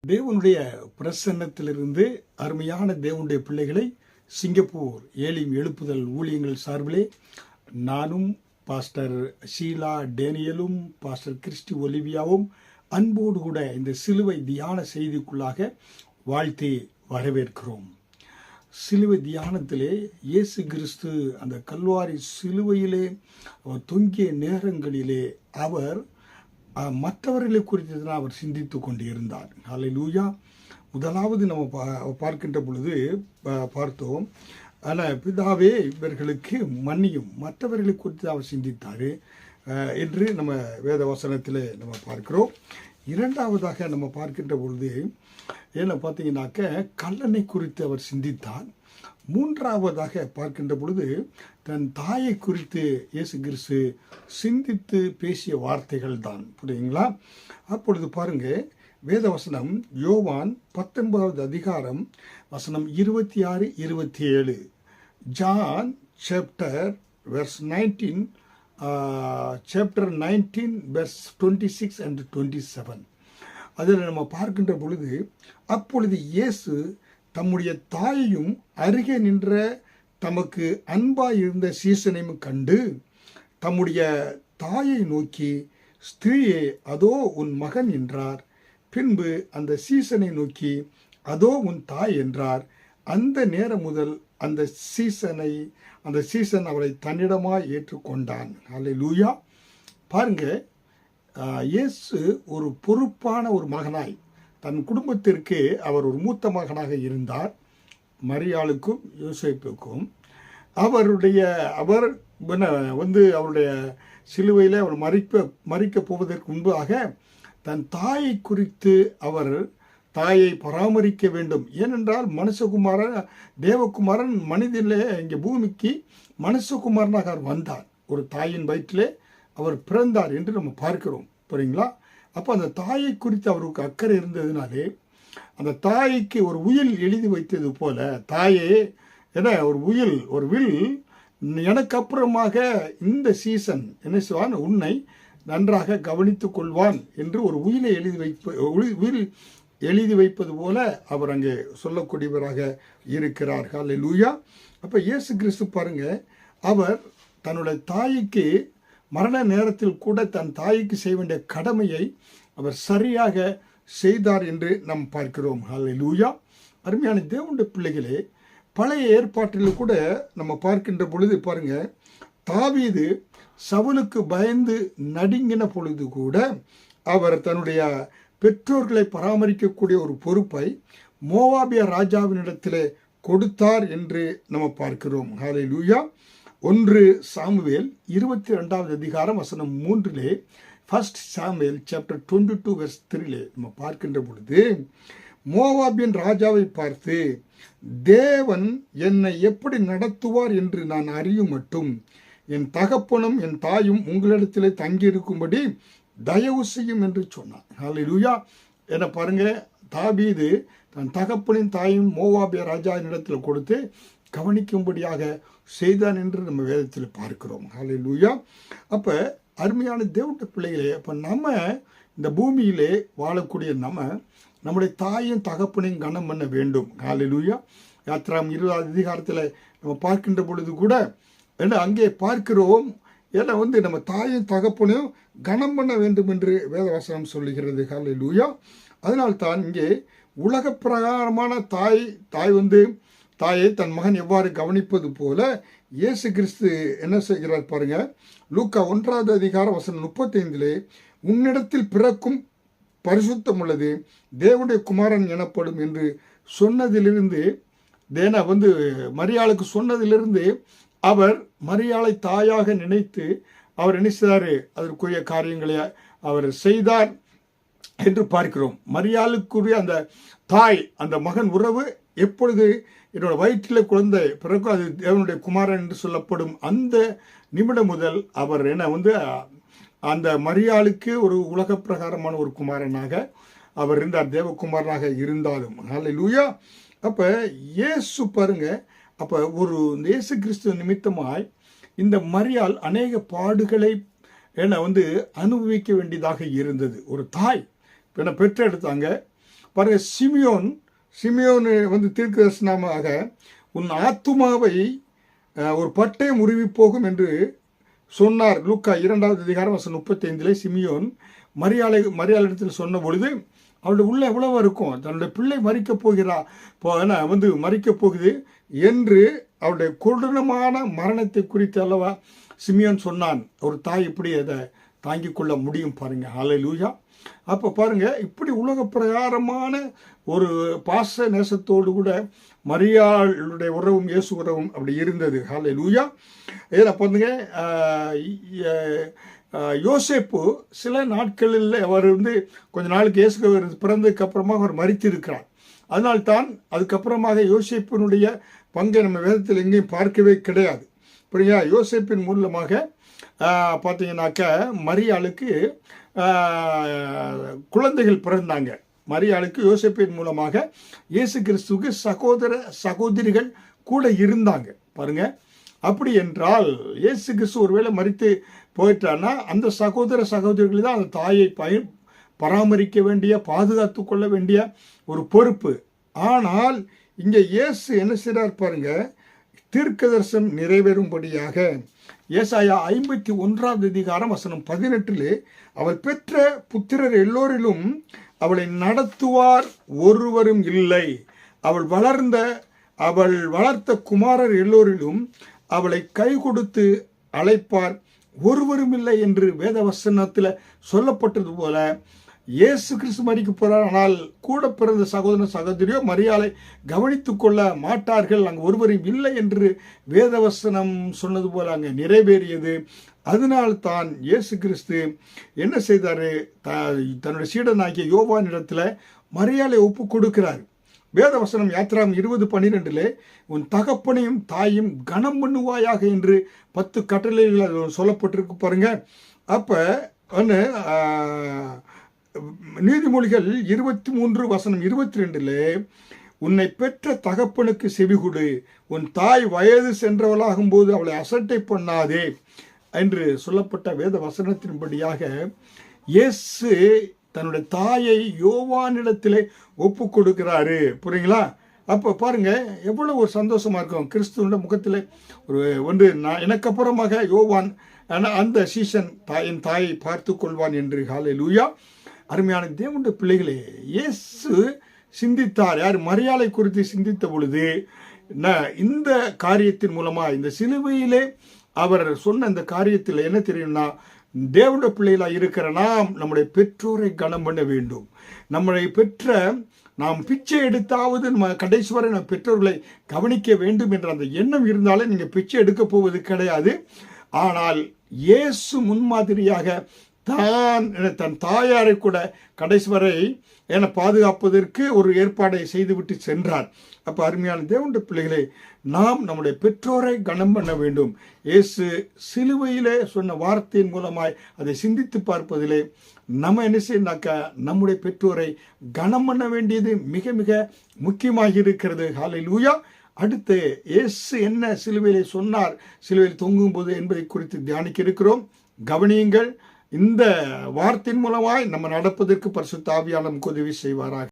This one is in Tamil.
தேவனுடைய பிரசன்னத்திலிருந்து அருமையான தேவனுடைய பிள்ளைகளை சிங்கப்பூர் ஏலிம் எழுப்புதல் ஊழியங்கள் சார்பிலே நானும் பாஸ்டர் ஷீலா டேனியலும் பாஸ்டர் கிறிஸ்டி ஒலிவியாவும் அன்போடு கூட இந்த சிலுவை தியான செய்திக்குள்ளாக வாழ்த்தி வரவேற்கிறோம். சிலுவை தியானத்திலே இயேசு கிறிஸ்து அந்த கல்வாரி சிலுவையிலே அவர் தொங்கிய நேரங்களிலே அவர் மற்றவர்களை குறித்து தான் அவர் சிந்தித்து கொண்டு இருந்தார். ஹல்லேலூயா. முதலாவது நம்ம பார்க்கின்ற பொழுது பார்த்தோம், ஆனால் பிதாவே இவர்களுக்கு மன்னியும், மற்றவர்களை குறித்து அவர் சிந்தித்தார் என்று நம்ம வேத வசனத்தில் நம்ம பார்க்கிறோம். இரண்டாவதாக நம்ம பார்க்கின்ற பொழுது என்ன பார்த்தீங்கன்னாக்க கல்லனை குறித்து அவர் சிந்தித்தார். மூன்றாவதாக பார்க்கின்ற பொழுது தன் தாயை குறித்து இயேசு கிறிஸ்து சிந்தித்து பேசிய வார்த்தைகள் தான். புரியுங்களா? அப்பொழுது பாருங்க, வேதவசனம் யோவான் 19வது அதிகாரம் வசனம் 26, 27. John chapter 19 verse 26 and 27. அதில் நம்ம பார்க்கின்ற பொழுது, அப்பொழுது இயேசு தம்முடைய தாயையும் அருகே நின்ற தமக்கு அன்பாய் இருந்த சீசனையும் கண்டு தம்முடைய தாயை நோக்கி, ஸ்திரீயே, அதோ உன் மகன் என்றார். பின்பு அந்த சீசனை நோக்கி, அதோ உன் தாய் என்றார். அந்த நேரம் முதல் அந்த சீசன் அவரை தன்னிடமாய் ஏற்றுக்கொண்டான். ஹல்லேலூயா. பாருங்க, இயேசு ஒரு பொறுப்பான ஒரு மகனாய் தன் குடும்பத்திற்கு அவர் ஒரு மூத்த மகனாக இருந்தார். மரியாளுக்கும் யோசேப்புக்கும் அவர் அவருடைய சிலுவையில் அவர் மறிக்க போவதற்கு முன்பாக தன் தாயை குறித்து அவர் தாயை பராமரிக்க வேண்டும். ஏனென்றால் தேவகுமாரன் மனிதனிலே இங்கே பூமிக்கு மனுஷகுமாரனாக அவர் வந்தார். ஒரு தாயின் வயிற்றிலே அவர் பிறந்தார் என்று நம்ம பார்க்கிறோம். புரியுங்களா? அப்போ அந்த தாயை குறித்து அவருக்கு அக்கறை இருந்ததுனாலே அந்த தாய்க்கு ஒரு உயில் எழுதி வைத்தது போல, தாயே என ஒரு வில் எனக்கு அப்புறமாக இந்த சீசன் என்ன செய்வான், உன்னை நன்றாக கவனித்துக் கொள்வான் என்று ஒரு உயிலை எழுதி வைப்பது போல அவர் அங்கே சொல்லக்கூடியவராக இருக்கிறார். ஹல்லேலூயா. அப்போ இயேசு கிறிஸ்து பாருங்க, அவர் தன்னுடைய தாய்க்கு மரண நேரத்தில் கூட தன் தாய்க்கு செய்ய வேண்டிய கடமையை அவர் சரியாக செய்தார் என்று நாம் பார்க்கிறோம். ஹல்லேலூயா. அருமையான தேவனுடைய பிள்ளைகளே, பழைய ஏற்பாட்டில் கூட நம்ம பார்க்கின்ற பொழுது பாருங்க, தாவீது சவுலுக்கு பயந்து நடுங்கின பொழுது கூட அவர் தன்னுடைய பெற்றோர்களை பராமரிக்கக்கூடிய ஒரு பொறுப்பை மோவாபிய ராஜாவினிடத்தில் கொடுத்தார் என்று நம்ம பார்க்கிறோம். ஹல்லேலூயா. 1 சாமுவேல் 22வது அதிகாரம் வசனம் 3, 1 சாமுவேல் சாப்டர் 22 verse 3 நம்ம பார்க்கின்ற பொழுது, மோவாபியன் ராஜாவை பார்த்து, தேவன் என்னை எப்படி நடத்துவார் என்று நான் அறியும் மட்டும் என் தகப்பனும் என் தாயும் உங்களிடத்திலே தங்கியிருக்கும்படி தயவு செய்யும் என்று சொன்னார். ஹல்லேலூயா. என பாருங்க, தாவீது தன் தகப்பனின் தாயும் மோவாபிய ராஜாவின் இடத்தில் கொடுத்து கவனிக்கும்படியாக செய்தான் என்று நம்ம வேதத்தில் பார்க்கிறோம். ஹல்லேலூயா. அப்போ அருமையான தேவனுடைய பிள்ளைகளே, அப்போ நம்ம இந்த பூமியிலே வாழக்கூடிய நம்முடைய தாயும் தகப்பனையும் கனம் பண்ண வேண்டும். ஹல்லேலூயா. யாத்திராம் 20வது அதிகாரத்தில் நம்ம பார்க்கின்ற பொழுது கூட அங்கே பார்க்கிறோம், ஏன்னா நம்ம தாயும் தகப்பனையும் கனம் பண்ண வேண்டும் என்று வேதவசனம் சொல்லுகிறது. ஹல்லேலூயா. அதனால்தான் இங்கே உலக பிரகாரமான தாயை தன் மகன் எவ்வாறு கவனிப்பது போல இயேசு கிறிஸ்து என்ன செய்கிறார் பாருங்க. லூக்கா 1வது அதிகாரம் வசனம் 35, உன்னிடத்தில் பிறக்கும் பரிசுத்தம் உள்ளது, தேவனுடைய குமாரன் எனப்படும் என்று சொன்னதிலிருந்து மரியாளுக்கு சொன்னதிலிருந்து அவர் மரியாளை தாயாக நினைத்து அவர் என்ன செய்தார், அதற்குரிய காரியங்களை அவர் செய்தார் என்று பார்க்கிறோம். மரியாளுக்குரிய அந்த தாய் அந்த மகன் உறவு எப்பொழுது என்னோட வயிற்றில் குழந்தை பிறக்கும் அது தேவனுடைய குமாரன் என்று சொல்லப்படும் அந்த நிமிடம் முதல் அவர் அந்த மரியாளுக்கு ஒரு உலக பிரகாரமான ஒரு குமாரனாக அவர் இருந்தார், தேவகுமாரனாக இருந்தாலும். ஹல்லேலூயா. அப்போ இயேசு பாருங்க, அப்போ இயேசு கிறிஸ்து நிமித்தமாய் இந்த மரியாள் அநேக பாடுகளை அனுபவிக்க வேண்டியதாக இருந்தது. ஒரு தாய் பெற்றெடுத்தாங்க, பாருங்க, சிமியோன் வந்து தீர்க்கதரிசனமாக உன் ஆத்துமாவை ஒரு பட்டயம் உருவி போகும் என்று சொன்னார். லூக்கா 2வது அதிகாரம் வசனம் 35 சிமியோன் மரியாளிடத்தில் சொன்ன பொழுது அவருடைய உள்ள எவ்வளவு இருக்கும், தன்னுடைய பிள்ளை மறிக்கப் போகிறா வந்து மறிக்கப் போகுது என்று அவருடைய கொடூரமான மரணத்தை குறித்து அல்லவா சிமியோன் சொன்னான். ஒரு தாய் இப்படி அதை தாங்கிக் கொள்ள முடியும் பாருங்க. ஹல்லேலூயா. அப்போ பாருங்க, இப்படி உலக பிரகாரமான ஒரு பாச நேசத்தோடு கூட மரியாளுடைய உறவும் இயேசு உறவும் அப்படி இருந்தது. ஹல்லேலூயா. இதில் பாருங்க, யோசேப்பு சில நாட்களில் அவர் வந்து கொஞ்ச நாளுக்கு இயேசு பிறந்ததுக்கு அப்புறமாக அவர் மரித்திருக்கிறார். அதனால்தான் அதுக்கப்புறமாக யோசேப்பினுடைய பங்கை நம்ம வேதத்தில் எங்கேயும் பார்க்கவே கிடையாது. புரியுங்களா? யோசேப்பின் மூலமாக பார்த்தீங்கன்னாக்க மரியாளுக்கு குழந்தைகள் பிறந்தாங்க. மரியாளுக்கு யோசேப்பின் மூலமாக இயேசு கிறிஸ்துவுக்கு சகோதரிகள் கூட இருந்தாங்க பாருங்க. அப்படி என்றால் இயேசு கிறிஸ்து ஒருவேளை மரித்து போயிட்டான்னா அந்த சகோதரிகள் தான் அந்த தாயை பராமரிக்க வேண்டிய, பாதுகாத்து கொள்ள வேண்டிய ஒரு பொறுப்பு. ஆனால் இங்கே இயேசு என்ன செய்றார் பாருங்க, தீர்க்கதரிசனம் நிறைவேறும்படியாக ஏசாயா 51வது அதிகாரம் வசனம் 18 அவள் பெற்ற புத்திரர் எல்லோரிலும் அவளை நடத்துவார் ஒருவரும் இல்லை, அவள் வளர்த்த குமாரர் எல்லோரிலும் அவளை கை கொடுத்து அழைப்பார் ஒருவரும் இல்லை என்று வேத வசனத்தில் சொல்லப்பட்டது போல இயேசு கிறிஸ்து மரிக்க போறார். ஆனால் கூட பிறந்த சகோதரியோ மரியாதை கவனித்துக் கொள்ள மாட்டார்கள், அங்கு ஒருவரும் இல்லை என்று வேதவசனம் சொன்னது போல அங்கே நிறைவேறியது. அதனால்தான் இயேசு கிறிஸ்து என்ன செய்தாரு, தன்னுடைய சீடனாகிய யோவானிடத்தில் மரியாதை ஒப்பு கொடுக்கிறார். வேதவசனம் யாத்திராம் 20:12 உன் தகப்பனையும் தாயும் கனம் பண்ணுவாயாக என்று 10 கட்டளைகள் சொல்லப்பட்டிருக்கு பாருங்க. அப்போ நீதிமொழிகள் 23:22 உன்னை பெற்ற தகப்பனுக்கு செவிகொடு, உன் தாய் வயது சென்றவளாகும் போது அவளை அசட்டை பண்ணாதே என்று சொல்லப்பட்ட வேத வசனத்தின்படியாக இயேசு தன்னுடைய தாயை யோவானிடத்திலே ஒப்பு கொடுக்கிறாரு. புரியுங்களா? அப்போ பாருங்க எவ்வளவு ஒரு சந்தோஷமா இருக்கும். கிறிஸ்துவனுடைய முகத்தில் எனக்கு அப்புறமாக யோவான் அந்த சீசன் என் தாயை பார்த்து கொள்வான் என்று. ஹல்லேலூயா. அருமையான தேவனுடைய பிள்ளைகளே, இயேசு சிந்தித்தார். யார்? மரியாதை குறித்து சிந்தித்த பொழுது இந்த காரியத்தின் மூலமா இந்த சிலுவையிலே அவர் சொன்ன இந்த காரியத்தில் என்ன தெரியும்னா, தேவனுடைய பிள்ளைகளாக இருக்கிற நாம் நம்முடைய பெற்றோரை கனம் பண்ண வேண்டும். நம்மளை நாம் பிச்சை எடுத்தாவது நம்ம கடைசி வரை நம்ம பெற்றோர்களை கவனிக்க வேண்டும் என்ற அந்த எண்ணம் இருந்தாலே நீங்கள் பிச்சை எடுக்க போவது கிடையாது. ஆனால் இயேசு முன்மாதிரியாக தன் தாயாரை கூட கடைசி வரை பாதுகாப்பதற்கு ஒரு ஏற்பாடை செய்துவிட்டு சென்றார். அப்போ அருமையான தேவனுடைய பிள்ளைகளே, நாம் நம்முடைய பெற்றோரை கனம் பண்ண வேண்டும். இயேசு சிலுவையிலே சொன்ன வார்த்தையின் மூலமாய் அதை சிந்தித்து பார்ப்பதிலே நம்ம என்ன செய்யணாக்கா நம்முடைய பெற்றோரை கனம் பண்ண வேண்டியது மிக மிக முக்கியமாக இருக்கிறது. ஹல்லேலூயா. அடுத்து இயேசு என்ன சிலுவையிலே சொன்னார், சிலுவையில் தொங்கும் போது என்பதை குறித்து தியானிக்க இருக்கிறோம். கவனியுங்கள். இந்த வார்த்தையின் மூலமாய் நம்ம நடப்பதற்கு பரிசுத்த ஆவியானவர் நமக்கு உதவி செய்வாராக.